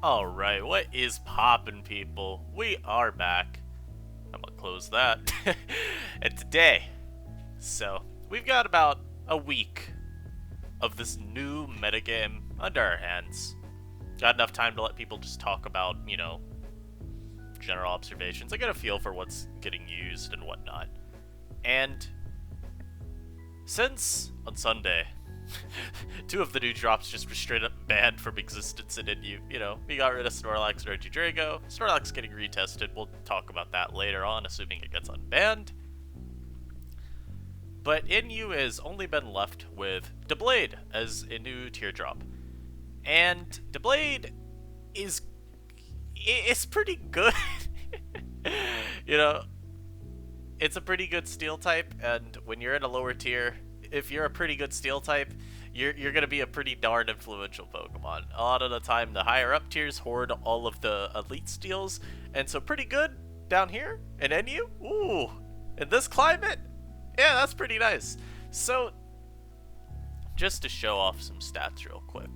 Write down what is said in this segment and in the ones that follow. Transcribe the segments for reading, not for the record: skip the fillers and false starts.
Alright, what is poppin', people? We are back. I'm gonna close that. And today, we've got about a week of this new metagame under our hands. Got enough time to let people just talk about, general observations. I get a feel for what's getting used and whatnot. And since on Sunday, two of the new drops just were straight up banned from existence in NU. We got rid of Snorlax and Drago. Snorlax getting retested. We'll talk about that later on, assuming it gets unbanned. But NU has only been left with Doublade as a new tier drop. And Doublade is pretty good. It's a pretty good steel type, and when you're in a lower tier, if you're a pretty good steel type, you're gonna be a pretty darn influential Pokemon. A lot of the time, the higher up tiers hoard all of the elite steals, and so pretty good down here in NU. Ooh, in this climate, yeah, that's pretty nice. So, just to show off some stats real quick,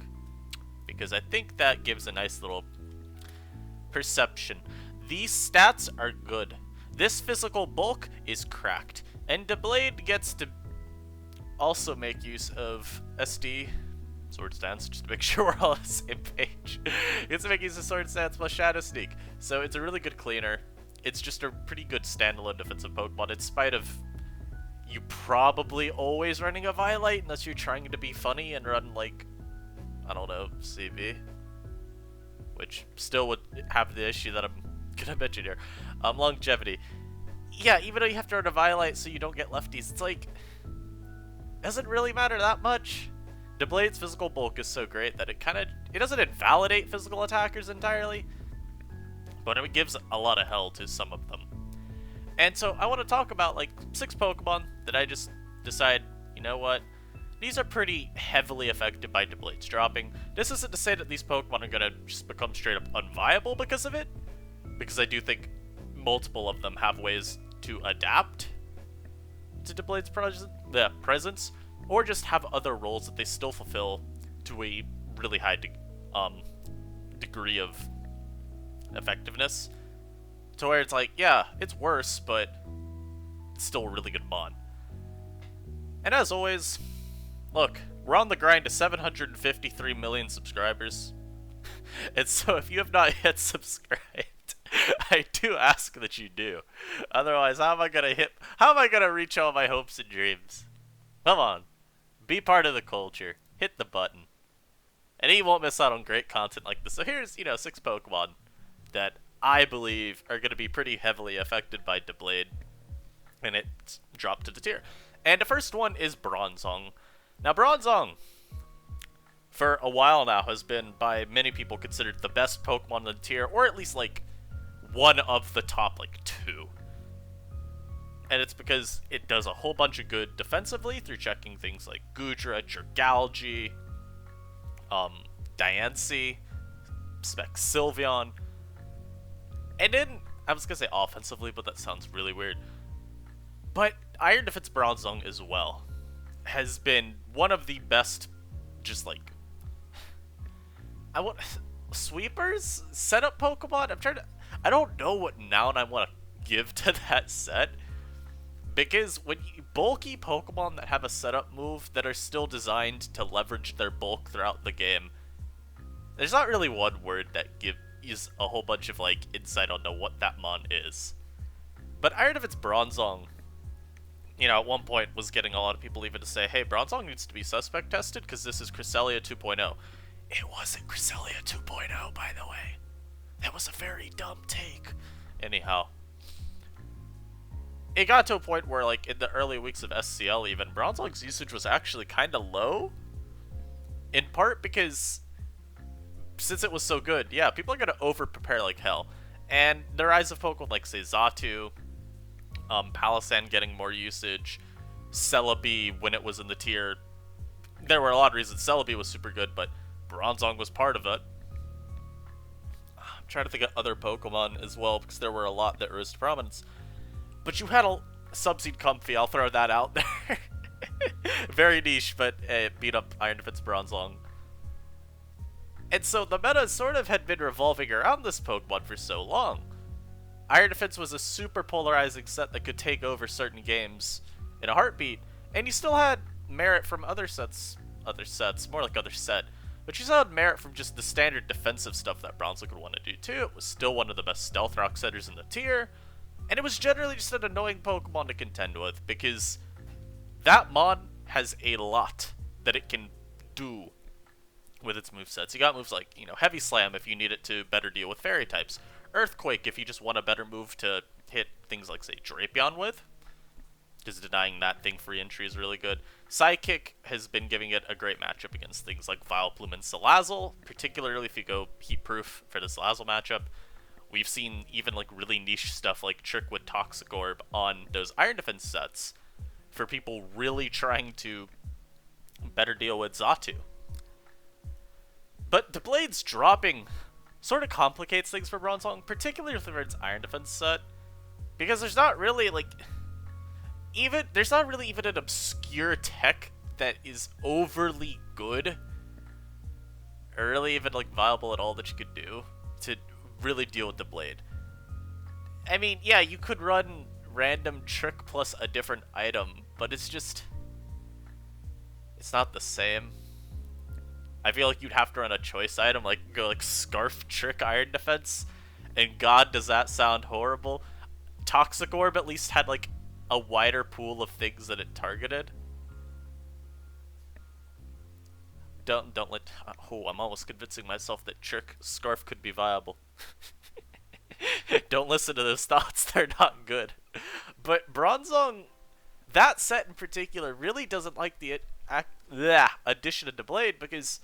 because I think that gives a nice little perception. These stats are good. This physical bulk is cracked, and Doublade gets to also make use of SD, Sword Stance, just to make sure we're all on the same page. Gets to make use of Sword Stance plus Shadow Sneak, so it's a really good cleaner. It's just a pretty good standalone defensive Pokemon, in spite of you probably always running a Violite, unless you're trying to be funny and run, like, I don't know, CB. Which still would have the issue that I'm gonna mention here. Longevity. Yeah, even though you have to run a Violite so you don't get lefties, it's like, doesn't really matter that much. Doublade's physical bulk is so great that it doesn't invalidate physical attackers entirely, but it gives a lot of hell to some of them. And so I want to talk about like 6 Pokemon that I just decide, you know what, these are pretty heavily affected by Doublade's dropping. This isn't to say that these Pokemon are gonna just become straight up unviable because of it, because I do think multiple of them have ways to adapt to Doublade's presence, or just have other roles that they still fulfill to a really high degree of effectiveness, to where it's like, yeah, it's worse, but it's still a really good mon. And as always, look, we're on the grind to 753 million subscribers, and so if you have not yet subscribed, I do ask that you do. Otherwise, how am I gonna reach all my hopes and dreams? Come on. Be part of the culture. Hit the button. And you won't miss out on great content like this. So here's, 6 Pokemon that I believe are gonna be pretty heavily affected by Doublade. And it's dropped to the tier. And the first one is Bronzong. Now, Bronzong, for a while now, has been by many people considered the best Pokemon in the tier, or at least like one of the top like 2. And it's because it does a whole bunch of good defensively through checking things like Goodra, Jergalgi, Diancie, Spec Sylveon. And then, I was gonna say offensively, but that sounds really weird. But Iron Defense Bronzong as well has been one of the best, just like, sweepers? Setup Pokemon? I don't know what noun I want to give to that set. Because when bulky Pokemon that have a setup move that are still designed to leverage their bulk throughout the game, there's not really one word that gives a whole bunch of like insight onto what that mon is. But Iron Defense Bronzong, at one point was getting a lot of people even to say, hey, Bronzong needs to be suspect tested because this is Cresselia 2.0. It wasn't Cresselia 2.0, by the way. That was a very dumb take. Anyhow, it got to a point where, like, in the early weeks of SCL even, Bronzong's usage was actually kind of low. In part because, since it was so good, yeah, people are going to over-prepare like hell. And the rise of Pokemon like, say, Xatu, Palossand getting more usage, Celebi when it was in the tier. There were a lot of reasons Celebi was super good, but Bronzong was part of it. I'm trying to think of other Pokemon as well, because there were a lot that rose to prominence. But you had a Subseed Comfy, I'll throw that out there. Very niche, but it beat up Iron Defense Bronzong. And so the meta sort of had been revolving around this Pokemon for so long. Iron Defense was a super polarizing set that could take over certain games in a heartbeat, and you still had merit from other sets, more like other set, but you still had merit from just the standard defensive stuff that Bronzong would want to do too. It was still one of the best Stealth Rock setters in the tier, and it was generally just an annoying Pokemon to contend with, because that mon has a lot that it can do with its movesets. You got moves like, Heavy Slam if you need it to better deal with Fairy types. Earthquake if you just want a better move to hit things like, say, Drapion with, because denying that thing free entry is really good. Psychic has been giving it a great matchup against things like Vileplume and Salazzle, particularly if you go Heat-Proof for the Salazzle matchup. We've seen even like really niche stuff like Trick with Toxic Orb on those Iron Defense sets for people really trying to better deal with Xatu. But Doublade's dropping sort of complicates things for Bronzong, particularly with its Iron Defense set, because there's not really even an obscure tech that is overly good or really even viable at all that you could do to really deal with Doublade. I mean, yeah, you could run random Trick plus a different item, but it's not the same. I feel like you'd have to run a choice item, go Scarf, Trick, Iron Defense, and god does that sound horrible. Toxic Orb at least had a wider pool of things that it targeted. Don't let... Oh, I'm almost convincing myself that Trick, Scarf could be viable. Don't listen to those thoughts, they're not good. But Bronzong, that set in particular, really doesn't like the addition of Doublade, because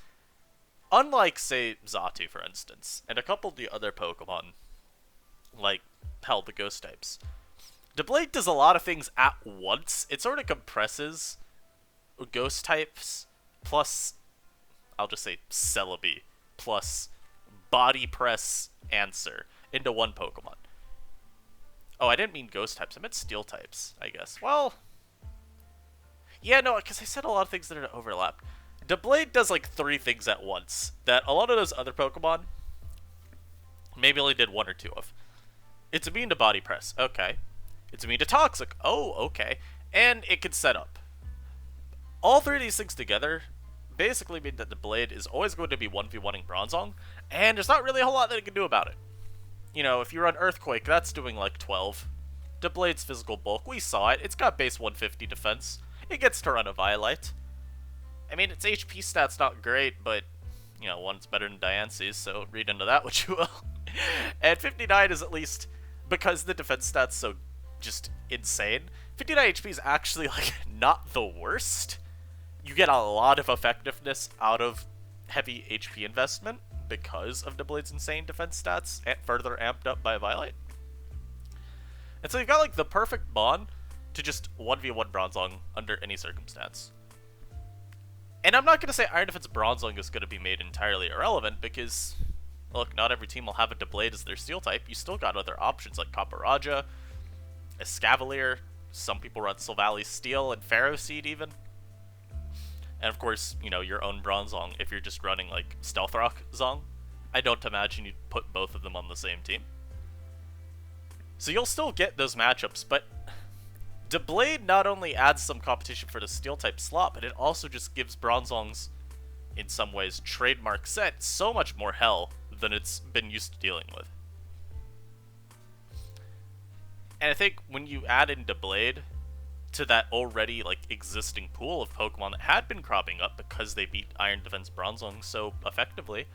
unlike, say, Xatu, for instance, and a couple of the other Pokemon, the Ghost types, Doublade does a lot of things at once. It sort of compresses Ghost types, plus, I'll just say Celebi, plus Body Press Answer into one Pokemon. Oh, I didn't mean Ghost types, I meant Steel types, I guess. Well, yeah, no, because I said a lot of things that are overlapped. Doublade does 3 things at once that a lot of those other Pokemon maybe only did 1 or 2 of. It's immune to Body Press, okay. It's immune to Toxic, oh, okay. And it can set up. All 3 of these things together basically mean that Doublade is always going to be 1v1ing Bronzong, and there's not really a whole lot that it can do about it. If you run Earthquake, that's doing 12. Doublade's physical bulk, we saw it. It's got base 150 defense. It gets to run a Violite. I mean, its HP stat's not great, but, one's better than Diancie's, so read into that what you will. And 59 is at least, because the defense stat's so just insane, 59 HP is actually, not the worst. You get a lot of effectiveness out of heavy HP investment because of Doublade's insane defense stats, and further amped up by Violite. And so you've got, the perfect bond to just 1v1 Bronzong under any circumstance. And I'm not going to say Iron Defense Bronzong is going to be made entirely irrelevant, because, look, not every team will have a Doublade as their Steel type. You still got other options like Copperajah, Escavalier, some people run Silvally Steel and Pharaoh Seed even. And of course, your own Bronzong if you're just running Stealth Rock Zong. I don't imagine you'd put both of them on the same team. So you'll still get those matchups, but Doublade not only adds some competition for the Steel-type slot, but it also just gives Bronzong's, in some ways, trademark set so much more hell than it's been used to dealing with. And I think when you add in Doublade to that already, existing pool of Pokemon that had been cropping up because they beat Iron Defense Bronzong so effectively,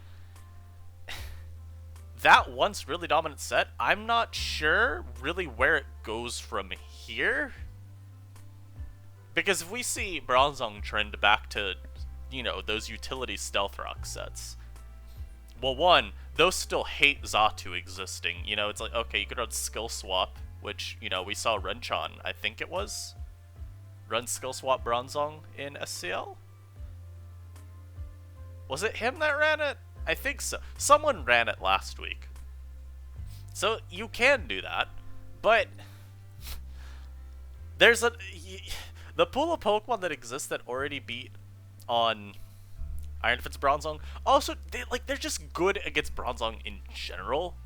that once really dominant set, I'm not sure really where it goes from here. Because if we see Bronzong trend back to, those utility Stealth Rock sets, well, one, those still hate Xatu existing. It's okay, you could run Skill Swap, which, we saw Renchan, I think it was, run Skill Swap Bronzong in SCL? Was it him that ran it? I think so. Someone ran it last week. So you can do that, but there's the pool of Pokemon that exists that already beat on Iron Defense Bronzong. Also, they're just good against Bronzong in general.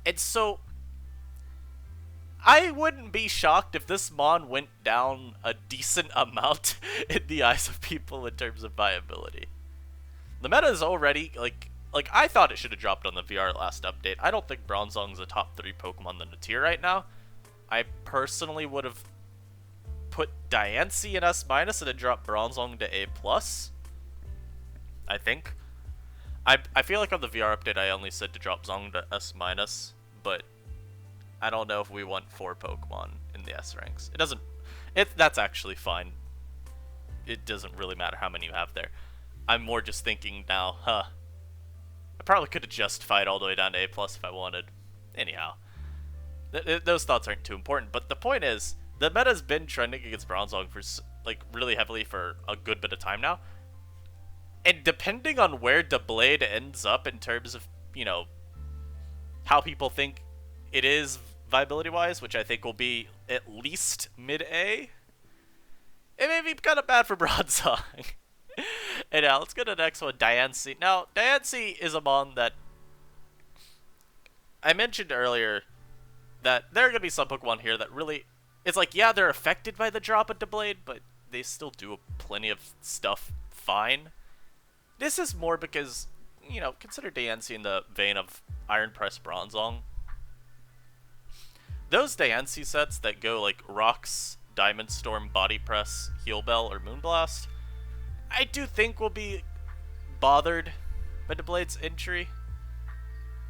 And so, I wouldn't be shocked if this Mon went down a decent amount in the eyes of people in terms of viability. The meta is already, like I thought it should have dropped on the VR last update. I don't think Bronzong's a top 3 Pokemon in the tier right now. I personally would have put Diancie in S- and then dropped Bronzong to A+. I think. I feel like on the VR update I only said to drop Zong to S-, but I don't know if we want 4 Pokemon in the S ranks. It doesn't... That's actually fine. It doesn't really matter how many you have there. I'm more just thinking now, I probably could have justified all the way down to A+ if I wanted. Anyhow. Those thoughts aren't too important, but the point is, the meta's been trending against Bronzong for, like, really heavily for a good bit of time now. And depending on where Doublade ends up in terms of, you know, how people think it is viability-wise, which I think will be at least mid-A, it may be kind of bad for Bronzong. And now, let's go to the next one, Diancie. Now, Diancie is a mon that I mentioned earlier that there are going to be some Pokemon here that really... It's like, yeah, they're affected by the drop of Doublade, but they still do plenty of stuff fine. This is more because, you know, consider Diancie in the vein of Iron Press Bronzong. Those Diancie sets that go like Rocks, Diamond Storm, Body Press, Heal Bell, or Moonblast, I do think will be bothered by Doublade's entry.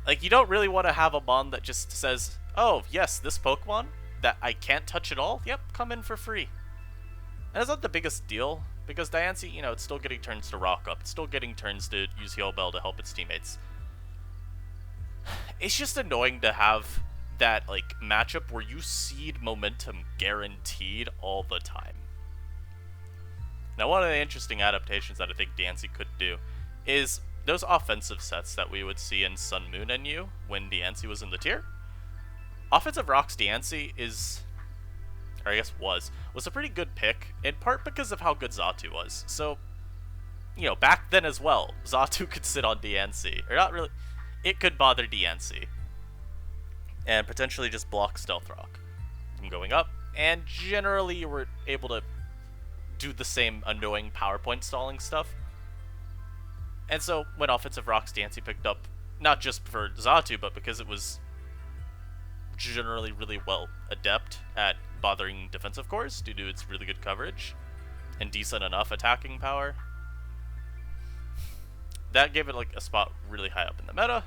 Like, you don't really want to have a mon that just says, oh, yes, this Pokemon that I can't touch at all, yep, come in for free. And it's not the biggest deal, because Diancie, you know, it's still getting turns to Rock Up. It's still getting turns to use Heal Bell to help its teammates. It's just annoying to have that, like, matchup where you seed momentum guaranteed all the time. Now, one of the interesting adaptations that I think Diancie could do is those offensive sets that we would see in Sun, Moon, and U when Diancie was in the tier. Offensive Rocks Diancie is, or I guess was a pretty good pick, in part because of how good Xatu was. So, you know, back then as well, Xatu could sit on Diancie, or not really, it could bother Diancie, and potentially just block Stealth Rock from going up, and generally you were able to do the same annoying PowerPoint stalling stuff. And so, when Offensive Rocks Diancie picked up, not just for Xatu, but because it was generally really well adept at bothering defensive cores due to its really good coverage and decent enough attacking power, that gave it like a spot really high up in the meta.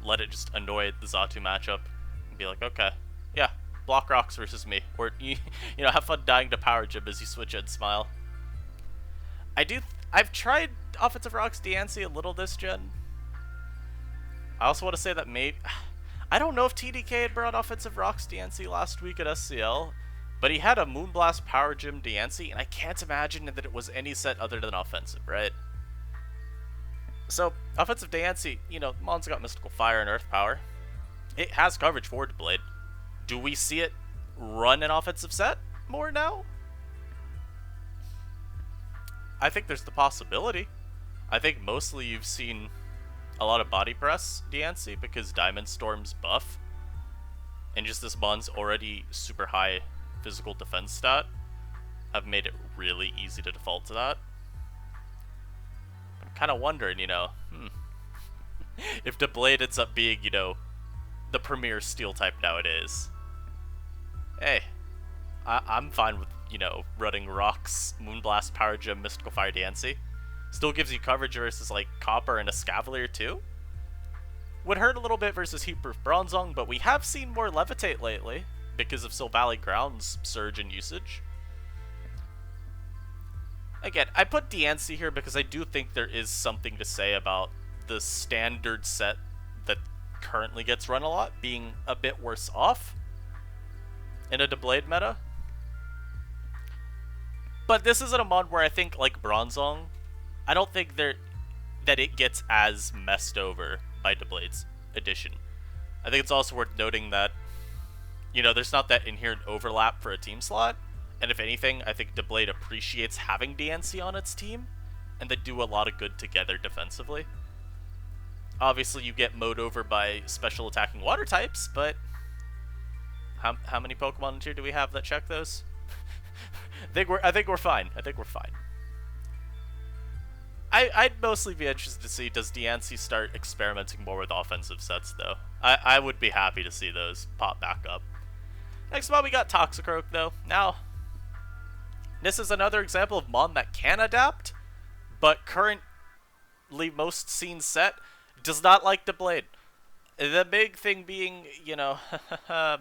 Let it just annoy the Xatu matchup and be like, okay, yeah, block Rocks versus me, or you know, have fun dying to Power Gym as you switch and smile. I've tried Offensive Rocks Diancie a little this gen. I also want to say that I don't know if TDK had brought Offensive Rocks Diancie last week at SCL, but he had a Moonblast Power Gym Diancie, and I can't imagine that it was any set other than offensive, right? So, offensive Diancie, you know, Mon's got Mystical Fire and Earth Power. It has coverage for Doublade. Do we see it run an offensive set more now? I think there's the possibility. I think mostly you've seen a lot of Body Press Diancie because Diamond Storm's buff and just this mon's already super high physical defense stat have made it really easy to default to that. I'm kind of wondering, you know, if Doublade ends up being, you know, the premier steel type nowadays. Hey, I'm fine with, you know, running Rocks, Moonblast, Power Gem, Mystical Fire Diancie. Still gives you coverage versus, like, Copper and Escavalier, too. Would hurt a little bit versus Heatproof Bronzong, but we have seen more Levitate lately because of Silvally Ground's surge in usage. Again, I put Diancie here because I do think there is something to say about the standard set that currently gets run a lot being a bit worse off in a Doublade meta. But this isn't a mod where I think, like Bronzong, I don't think that it gets as messed over by Doublade's addition. I think it's also worth noting that, you know, there's not that inherent overlap for a team slot, and if anything, I think Doublade appreciates having Diancie on its team, and they do a lot of good together defensively. Obviously, you get mowed over by special attacking water types, but how many Pokemon in tier do we have that check those? I think we're fine. I think we're fine. I'd mostly be interested to see, does Diancie start experimenting more with offensive sets, though? I would be happy to see those pop back up. Next one, we got Toxicroak, though. Now, this is another example of Mon that can adapt, but currently most seen set does not like Doublade. The big thing being, you know,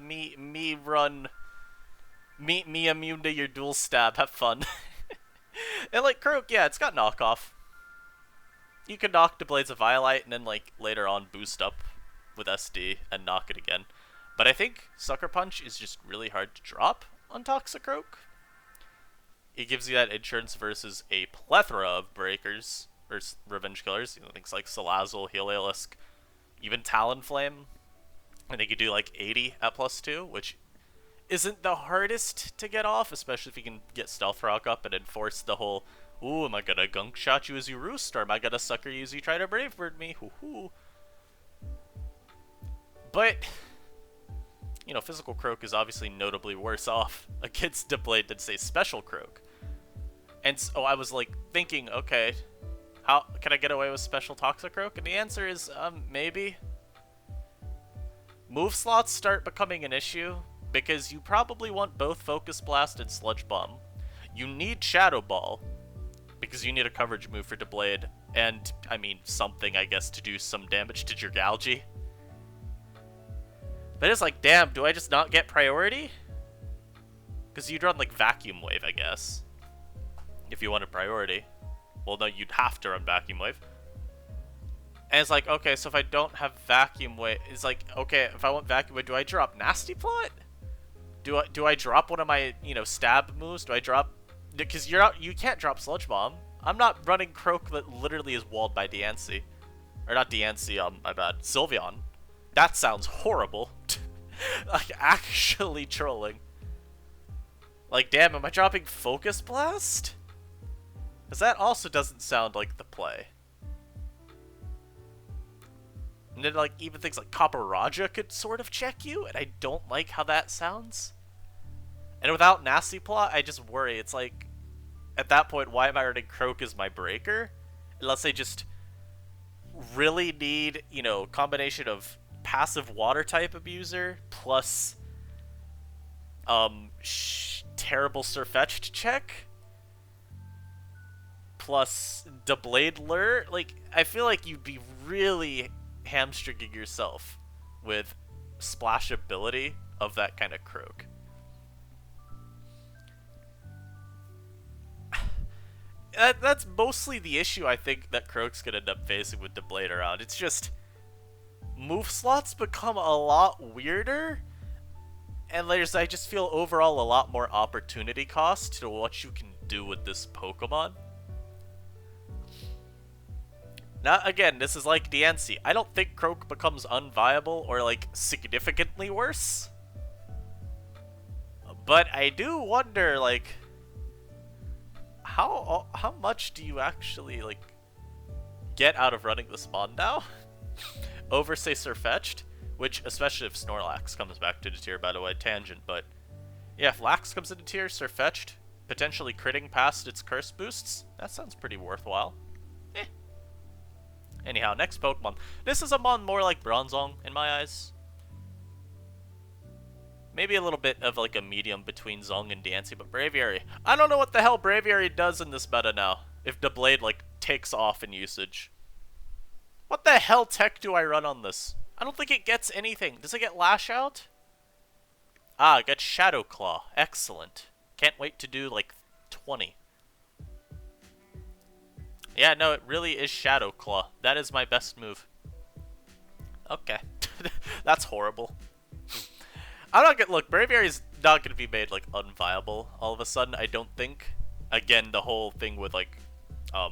me immune to your dual stab, have fun. And like Croak, yeah, it's got knockoff. You can knock Doublade's a Violite and then like later on boost up with SD and knock it again. But I think Sucker Punch is just really hard to drop on Toxicroak. It gives you that insurance versus a plethora of breakers or revenge killers. You know, things like Salazzle, Heliolisk, even Talonflame. I think you do like 80 at +2, which isn't the hardest to get off, especially if you can get Stealth Rock up and enforce the whole, ooh, am I gonna Gunk Shot you as you roost, or am I gonna Sucker you as you try to Brave Bird me? Hoo-hoo. But, you know, Physical Croak is obviously notably worse off against Doublade than, say, Special Croak. And so I was, like, thinking, okay, how can I get away with Special Toxicroak? And the answer is, maybe. Move slots start becoming an issue, because you probably want both Focus Blast and Sludge Bomb. You need Shadow Ball, because you need a coverage move for Doublade, and, I mean, something, I guess, to do some damage to Jirgalgi. But it's like, damn, do I just not get priority? Because you'd run, like, Vacuum Wave, I guess, if you wanted priority. Well, no, you'd have to run Vacuum Wave. And it's like, okay, so if I don't have Vacuum Wave, it's like, okay, if I want Vacuum Wave, do I drop Nasty Plot? Do I drop one of my, you know, stab moves? Do I drop... Because you can't drop Sludge Bomb. I'm not running Croak that literally is walled by Diancie. Or not Diancie, my bad. Sylveon. That sounds horrible. Like, actually trolling. Like, damn, am I dropping Focus Blast? Because that also doesn't sound like the play. And then, like, even things like Copper Raja could sort of check you, and I don't like how that sounds. And without Nasty Plot, I just worry. It's like, at that point, why am I running Croak as my breaker? Unless I just really need, you know, combination of passive water type abuser plus terrible Surfetched check plus Doublade lure. Like, I feel like you'd be really hamstringing yourself with splashability of that kind of Croak. That's mostly the issue I think that Croak's gonna end up facing with Doublade around. It's just move slots become a lot weirder, and I just feel overall a lot more opportunity cost to what you can do with this Pokemon. Now, again, this is like Diancie. I don't think Croak becomes unviable or, like, significantly worse. But I do wonder, like, how much do you actually, like, get out of running this Mon now? Over, say, Surfetched, which, especially if Snorlax comes back to the tier, by the way, tangent, but yeah, if Lax comes into tier, Surfetched, potentially critting past its curse boosts, that sounds pretty worthwhile. Anyhow, next Pokemon. This is a Mon more like Bronzong, in my eyes. Maybe a little bit of like a medium between Zong and Diancie, but Braviary. I don't know what the hell Braviary does in this meta now, if Doublade, like, takes off in usage. What the hell tech do I run on this? I don't think it gets anything. Does it get Lash Out? Ah, it gets Shadow Claw. Excellent. Can't wait to do, like, 20. Yeah, no, it really is Shadow Claw. That is my best move. Okay. That's horrible. I'm not gonna... Look, Braviary's not gonna be made, like, unviable all of a sudden, I don't think. Again, the whole thing with, like, oh,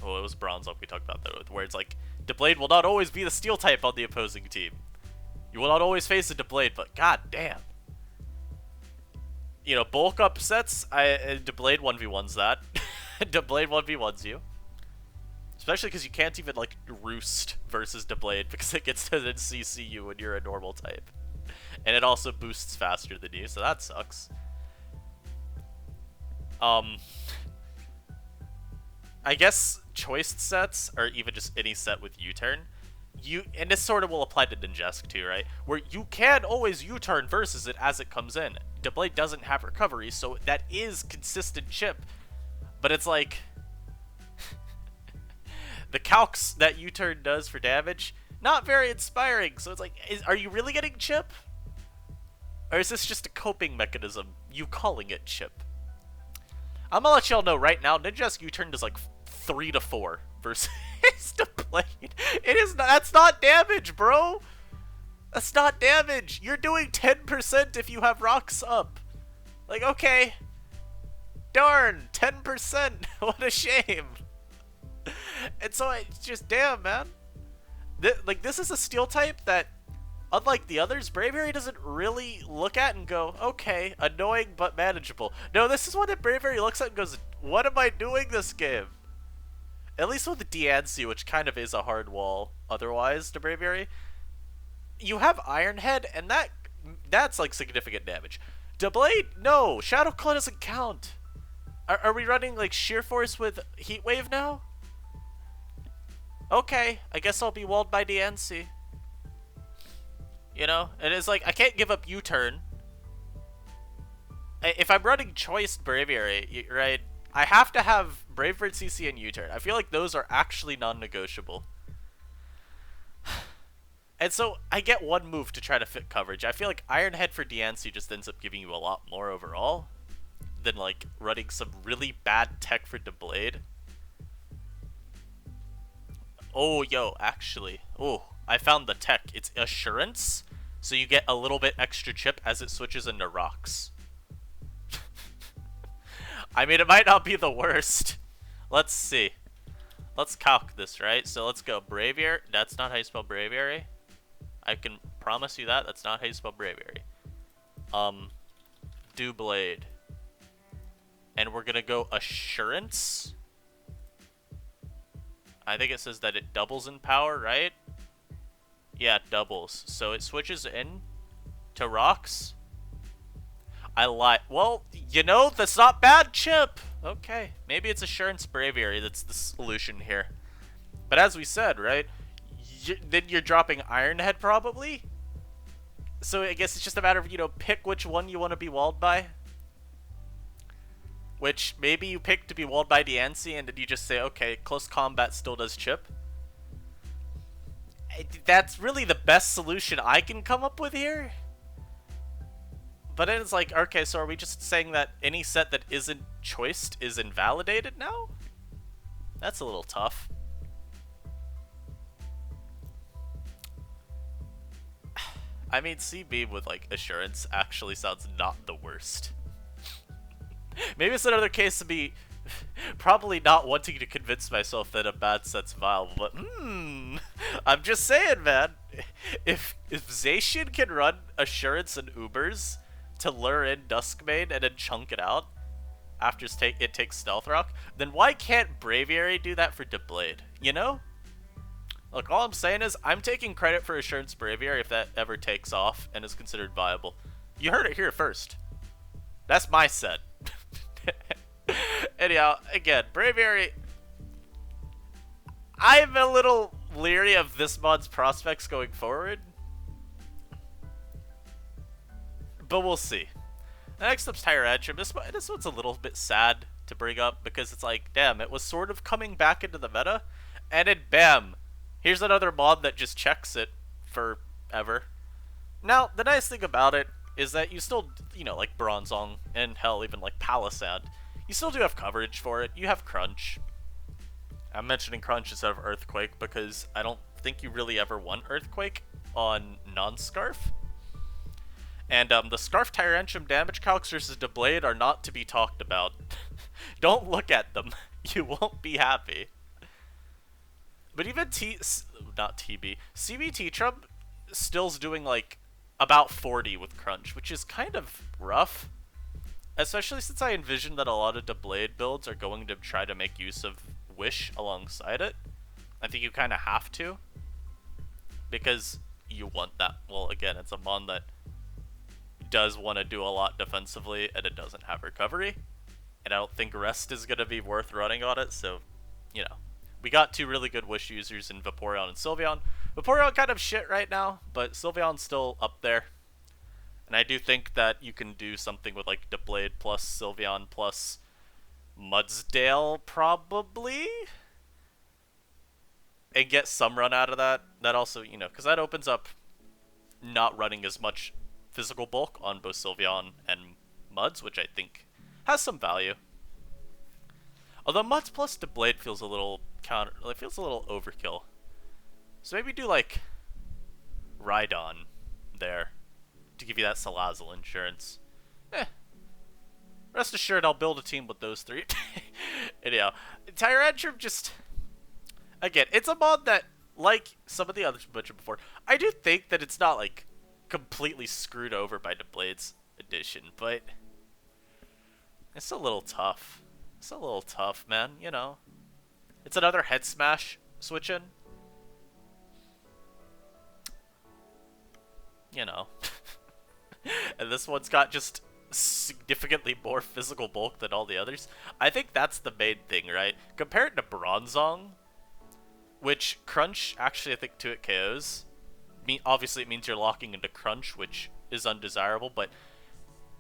it was Bronzong we talked about that, where it's like, Doublade will not always be the Steel type on the opposing team. You will not always face a Doublade, but god damn. You know, bulk up sets, Doublade 1v1s that. Doublade 1v1s you. Especially because you can't even, like, roost versus Doublade because it gets to then CC you when you're a normal type. And it also boosts faster than you, so that sucks. I guess choice sets, or even just any set with U-turn, and this sort of will apply to Ninjask too, right? Where you can always U-turn versus it as it comes in. Doublade doesn't have recovery, so that is consistent chip. But it's like... the calcs that U-turn does for damage, not very inspiring. So it's like, are you really getting chip? Or is this just a coping mechanism, you calling it chip? I'm gonna let y'all know right now, Ninjask U-turn does like 3 to 4 versus Doublade. It is not, that's not damage, bro. That's not damage. You're doing 10% if you have rocks up. Like, okay. Darn, 10%. What a shame. And so it's just, damn, man. Like, this is a steel type that, unlike the others, Braviary doesn't really look at and go, okay, annoying but manageable. No, this is one that Braviary looks at and goes, what am I doing this game? At least with the Diancie, which kind of is a hard wall otherwise to Braviary. You have Iron Head, and that's like significant damage. Doublade, no, Shadow Claw doesn't count. Are we running like Sheer Force with Heat Wave now? Okay, I guess I'll be walled by Diancie. You know? And it's like, I can't give up U-turn. If I'm running Choice Braviary, right, I have to have Brave Bird CC and U-turn. I feel like those are actually non-negotiable. And so, I get one move to try to fit coverage. I feel like Iron Head for Diancie just ends up giving you a lot more overall than, like, running some really bad tech for Doublade. Oh, yo, actually. Oh, I found the tech. It's Assurance, so you get a little bit extra chip as it switches into rocks. I mean, it might not be the worst. Let's see. Let's calc this, right? So let's go. Braviary. That's not how you spell Braviary. I can promise you that. That's not how you spell Braviary. Doublade. And we're gonna go Assurance. I think it says that it doubles in power, right? Yeah, it doubles. So it switches in to rocks. I lied. Well, you know, that's not bad, Chip. Okay, maybe it's Assurance Braviary that's the solution here. But as we said, right, then you're dropping Iron Head probably. So I guess it's just a matter of, you know, pick which one you want to be walled by. Which maybe you pick to be walled by Diancie and then you just say, okay, close combat still does chip. That's really the best solution I can come up with here. But then it's like, okay, so are we just saying that any set that isn't choiced is invalidated now? That's a little tough. I mean, CB with, like, Assurance actually sounds not the worst. Maybe it's another case of me probably not wanting to convince myself that a bad set's viable, but I'm just saying, man. If Zacian can run Assurance and Ubers to lure in Duskmane and then chunk it out after it takes Stealth Rock, then why can't Braviary do that for Doublade? You know? Look, all I'm saying is I'm taking credit for Assurance Braviary if that ever takes off and is considered viable. You heard it here first. That's my set. Anyhow, again, Braviary, I'm a little leery of this mod's prospects going forward. But we'll see. Next up's Tyrantrum. This one's a little bit sad to bring up because it's like, damn, it was sort of coming back into the meta, and then bam, here's another mod that just checks it forever. Now, the nice thing about it is that you still, you know, like Bronzong, and hell, even like Palisand, you still do have coverage for it. You have Crunch. I'm mentioning Crunch instead of Earthquake because I don't think you really ever want Earthquake on non-Scarf. And the Scarf Tyrantrum damage calcs versus Doublade are not to be talked about. Don't look at them. You won't be happy. But even CB Tyrantrum still's doing like about 40 with Crunch, which is kind of rough. Especially since I envision that a lot of Doublade builds are going to try to make use of Wish alongside it. I think you kind of have to, because you want that. Well, again, it's a mon that does want to do a lot defensively, and it doesn't have recovery. And I don't think rest is going to be worth running on it, so, you know. We got two really good Wish users in Vaporeon and Sylveon. Vaporeon kind of shit right now, but Sylveon's still up there. And I do think that you can do something with like Doublade plus Sylveon plus Mudsdale, probably, and get some run out of that. That also, you know, because that opens up not running as much physical bulk on both Sylveon and Muds, which I think has some value. Although Muds plus Doublade feels a little it feels a little overkill. So maybe do like Rhydon there to give you that Salazzle insurance. Rest assured, I'll build a team with those three. Anyhow, Tyrantrum just... Again, it's a mod that, like some of the others mentioned before, I do think that it's not, like, completely screwed over by Doublade's addition, but it's a little tough. It's a little tough, man, you know. It's another head smash switch in. You know. And this one's got just significantly more physical bulk than all the others. I think that's the main thing, right? Compared to Bronzong, which Crunch, actually I think 2-hit KOs. Obviously it means you're locking into Crunch, which is undesirable, but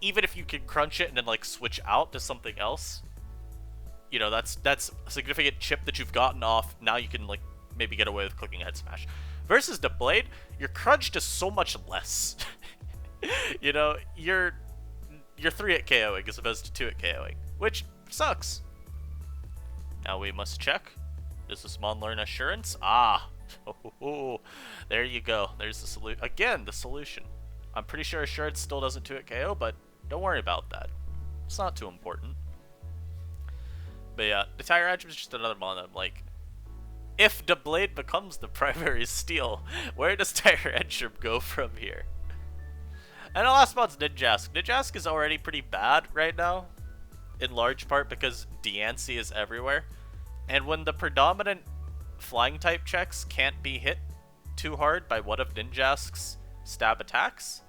even if you can Crunch it and then like switch out to something else, you know, that's a significant chip that you've gotten off. Now you can like maybe get away with clicking Head Smash. Versus Doublade, your Crunch does so much less. You know, you're 3-hit KOing as opposed to 2-hit KOing, which sucks. Now we must check. Does this mon learn Assurance? Ah, there you go. There's the solution. Again, the solution. I'm pretty sure Assurance still doesn't 2-hit KO, but don't worry about that. It's not too important. But yeah, the Tyrantrum is just another mon that I'm like, if Doublade becomes the primary steal, where does Tyrantrum go from here? And the last mon's Ninjask. Ninjask is already pretty bad right now, in large part because Diancie is everywhere. And when the predominant flying type checks can't be hit too hard by one of Ninjask's stab attacks,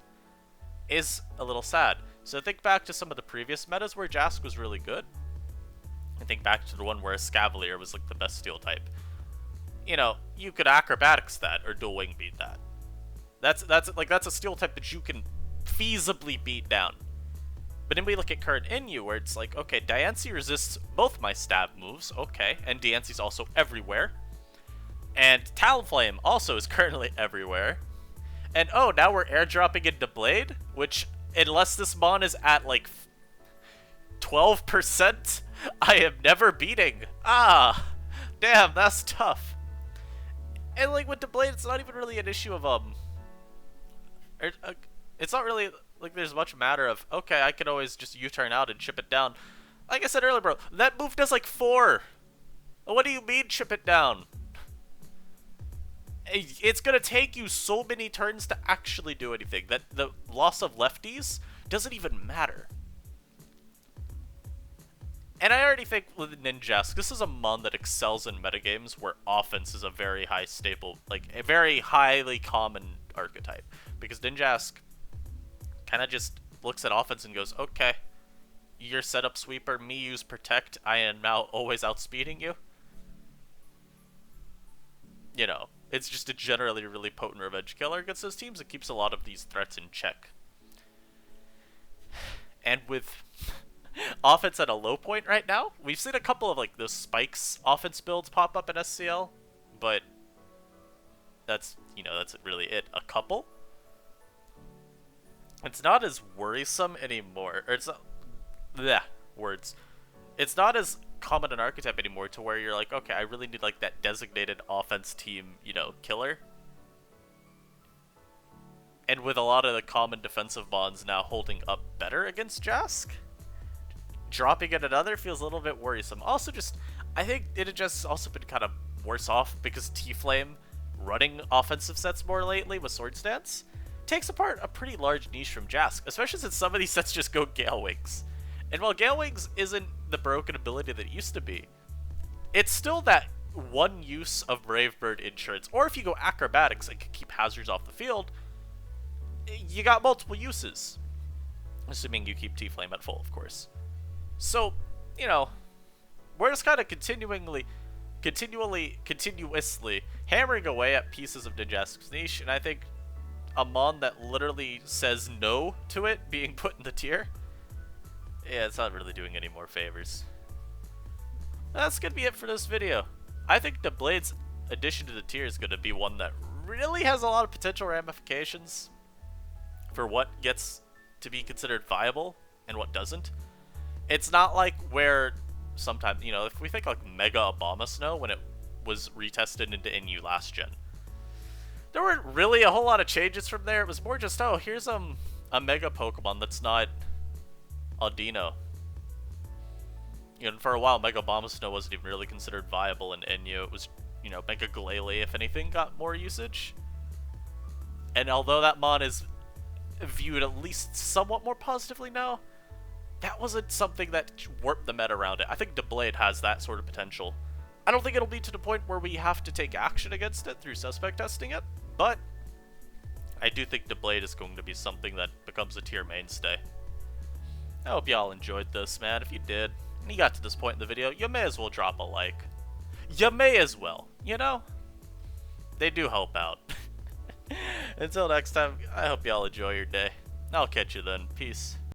is a little sad. So think back to some of the previous metas where Jask was really good. And think back to the one where Scavalier was like the best steel type. You know, you could acrobatics that or dual wing beat that. That's a steel type that you can feasibly beat down. But then we look at current Inu where it's like, okay, Diancie resists both my stab moves, okay, and Diancie's also everywhere. And Talonflame also is currently everywhere. And oh, now we're airdropping into Blade, which, unless this mon is at like 12%, I am never beating. Ah, damn, that's tough. And like with Doublade, it's not even really an issue of it's not really like there's much matter of, okay, I can always just U-turn out and chip it down. Like I said earlier, bro, that move does like 4. What do you mean chip it down? It's gonna take you so many turns to actually do anything that the loss of lefties doesn't even matter. And I already think with Ninjask, this is a mon that excels in metagames where offense is a very high staple, like a very highly common archetype. Because Ninjask kind of just looks at offense and goes, okay, you're setup sweeper, me use protect, I am now always outspeeding you. You know, it's just a generally really potent revenge killer against those teams. It keeps a lot of these threats in check. And with offense at a low point right now, we've seen a couple of like those spikes offense builds pop up in SCL, but that's, you know, that's really it. A couple. It's not as worrisome anymore, or it's not, bleh, words. It's not as common an archetype anymore to where you're like, okay, I really need like that designated offense team, you know, killer. And with a lot of the common defensive bonds now holding up better against Jask, dropping in another feels a little bit worrisome. Also, just, I think it had just also been kind of worse off because T-Flame running offensive sets more lately with Sword Stance takes apart a pretty large niche from Jask, especially since some of these sets just go Gale Wings. And while Gale Wings isn't the broken ability that it used to be, it's still that one use of Brave Bird insurance, or if you go acrobatics and can keep hazards off the field, you got multiple uses. Assuming you keep T-Flame at full, of course. So, you know, we're just kind of continuously hammering away at pieces of Ninjask's niche, and I think a mon that literally says no to it being put in the tier, yeah, it's not really doing any more favors. That's gonna be it for this video. I think Doublade's addition to the tier is gonna be one that really has a lot of potential ramifications for what gets to be considered viable and what doesn't. It's not like where sometimes, you know, if we think like Mega Abomasnow when it was retested into NU last gen, there weren't really a whole lot of changes from there. It was more just, oh, here's a Mega Pokemon that's not Audino. You know, for a while, Mega Abomasnow wasn't even really considered viable in NU. It was, you know, Mega Glalie, if anything, got more usage. And although that mon is viewed at least somewhat more positively now, that wasn't something that warped the meta around it. I think Doublade has that sort of potential. I don't think it'll be to the point where we have to take action against it through suspect testing it, but I do think Doublade is going to be something that becomes a tier mainstay. I hope y'all enjoyed this, man. If you did, and you got to this point in the video, you may as well drop a like. You may as well, you know? They do help out. Until next time, I hope y'all enjoy your day. I'll catch you then. Peace.